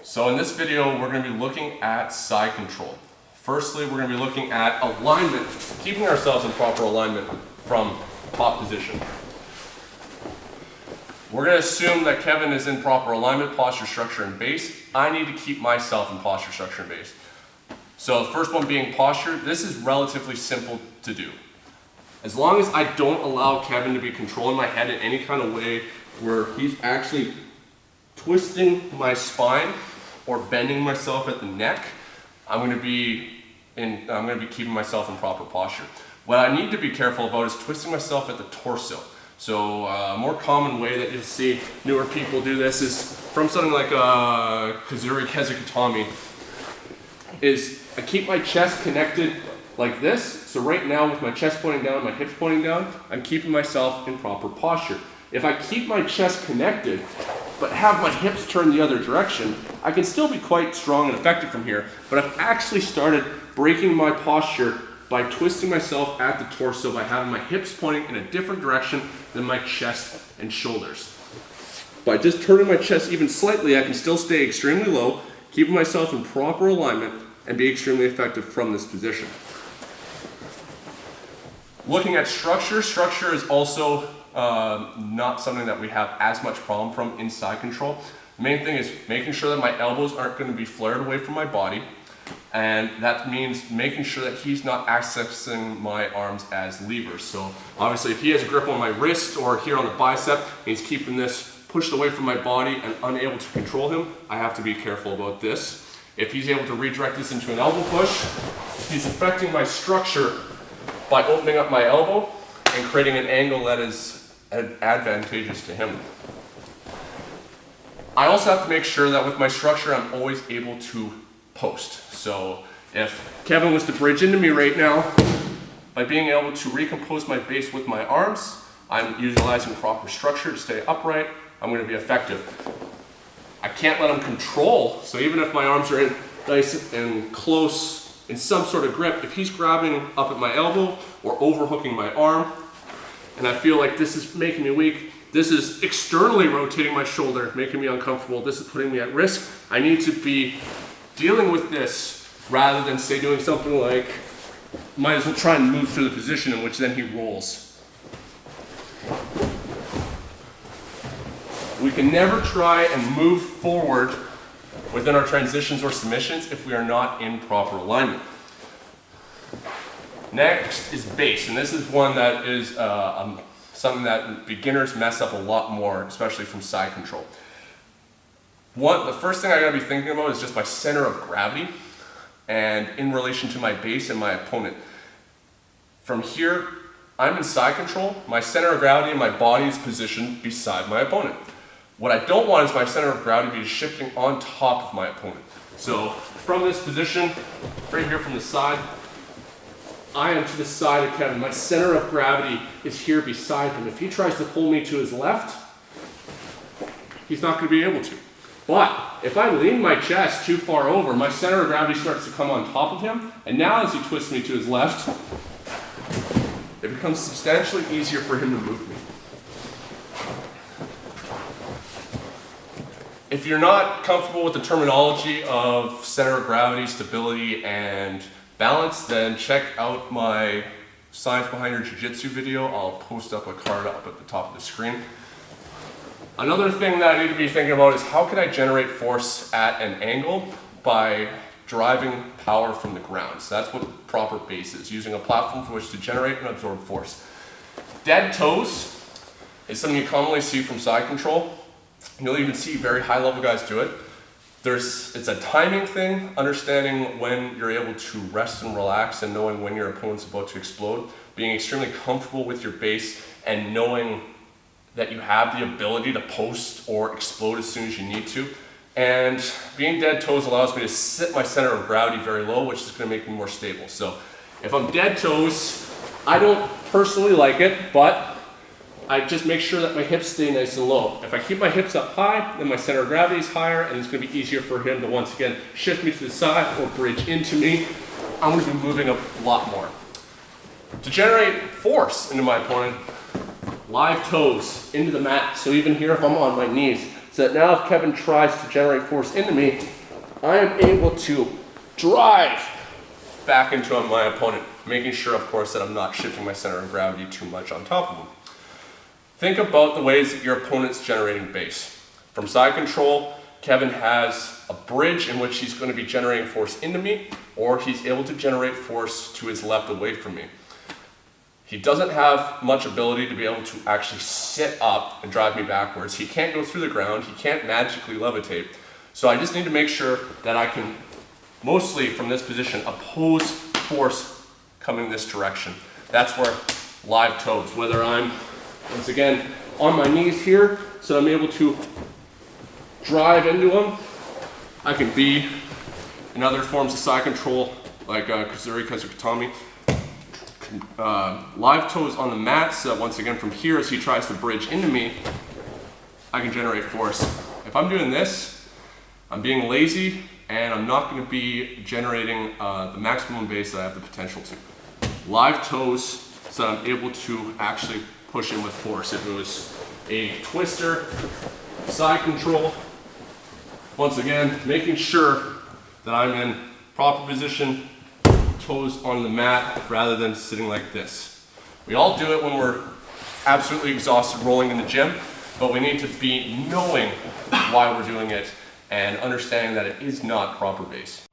So in this video, we're going to be looking at side control. Firstly, we're going to be looking at alignment, keeping ourselves in proper alignment from top position. We're going to assume that Kevin is in proper alignment, posture, structure, and base. I need to keep myself in posture, structure, and base. So the first one being posture, this is relatively simple to do. As long as I don't allow Kevin to be controlling my head in any kind of way where he's actually twisting my spine or bending myself at the neck, I'm going to be keeping myself in proper posture. What I need to be careful about is twisting myself at the torso. So a more common way that you'll see newer people do this is from something like Kazuri Kezukatami, is I keep my chest connected like this. So right now with my chest pointing down, my hips pointing down, I'm keeping myself in proper posture. If I keep my chest connected, but have my hips turn the other direction, I can still be quite strong and effective from here, but I've actually started breaking my posture by twisting myself at the torso by having my hips pointing in a different direction than my chest and shoulders. By just turning my chest even slightly, I can still stay extremely low, keeping myself in proper alignment, and be extremely effective from this position. Looking at structure, structure is also not something that we have as much problem from in side control. The main thing is making sure that my elbows aren't going to be flared away from my body, and that means making sure that he's not accessing my arms as levers. So obviously if he has a grip on my wrist or here on the bicep, and he's keeping this pushed away from my body and unable to control him, I have to be careful about this. If he's able to redirect this into an elbow push, he's affecting my structure by opening up my elbow and creating an angle that is advantageous to him. I also have to make sure that with my structure, I'm always able to post. So if Kevin was to bridge into me right now, by being able to recompose my base with my arms, I'm utilizing proper structure to stay upright, I'm going to be effective. I can't let him control, so even if my arms are in nice and close in some sort of grip, if he's grabbing up at my elbow or overhooking my arm, and I feel like this is making me weak, this is externally rotating my shoulder, making me uncomfortable, this is putting me at risk, I need to be dealing with this rather than say doing something like, might as well try and move through the position in which then he rolls. We can never try and move forward within our transitions or submissions if we are not in proper alignment. Next is base, and this is one that is something that beginners mess up a lot more, especially from side control. The first thing I gotta be thinking about is just my center of gravity and in relation to my base and my opponent. From here, I'm in side control, my center of gravity and my body is positioned beside my opponent. What I don't want is my center of gravity to be shifting on top of my opponent. So from this position, right here from the side, I am to the side of Kevin. My center of gravity is here beside him. If he tries to pull me to his left, he's not going to be able to. But if I lean my chest too far over, my center of gravity starts to come on top of him, and now as he twists me to his left, it becomes substantially easier for him to move me. If you're not comfortable with the terminology of center of gravity, stability, and balance, then check out my Science Behind Your Jiu-Jitsu video. I'll post up a card up at the top of the screen. Another thing that I need to be thinking about is how can I generate force at an angle by driving power from the ground. So that's what proper base is, using a platform for which to generate and absorb force. Dead toes is something you commonly see from side control. You'll even see very high level guys do it. It's a timing thing, understanding when you're able to rest and relax and knowing when your opponent's about to explode, being extremely comfortable with your base and knowing that you have the ability to post or explode as soon as you need to. And being dead toes allows me to sit my center of gravity very low, which is going to make me more stable. So if I'm dead toes, I don't personally like it, but I just make sure that my hips stay nice and low. If I keep my hips up high, then my center of gravity is higher, and it's going to be easier for him to once again shift me to the side or bridge into me. I'm going to be moving a lot more. To generate force into my opponent, live toes into the mat. So even here if I'm on my knees, so that now if Kevin tries to generate force into me, I am able to drive back into my opponent, making sure, of course, that I'm not shifting my center of gravity too much on top of him. Think about the ways that your opponent's generating base. From side control, Kevin has a bridge in which he's going to be generating force into me, or he's able to generate force to his left away from me. He doesn't have much ability to be able to actually sit up and drive me backwards. He can't go through the ground. He can't magically levitate. So I just need to make sure that I can, mostly from this position, oppose force coming this direction. That's where live toes, whether I'm, once again, on my knees here, so I'm able to drive into him. I can be in other forms of side control, like Kazuri Kazukatami. Live toes on the mat, so that once again from here, as he tries to bridge into me, I can generate force. If I'm doing this, I'm being lazy, and I'm not going to be generating the maximum base that I have the potential to. Live toes, so that I'm able to actually push in with force. If it was a twister, side control, once again, making sure that I'm in proper position, toes on the mat rather than sitting like this. We all do it when we're absolutely exhausted rolling in the gym, but we need to be knowing why we're doing it and understanding that it is not proper base.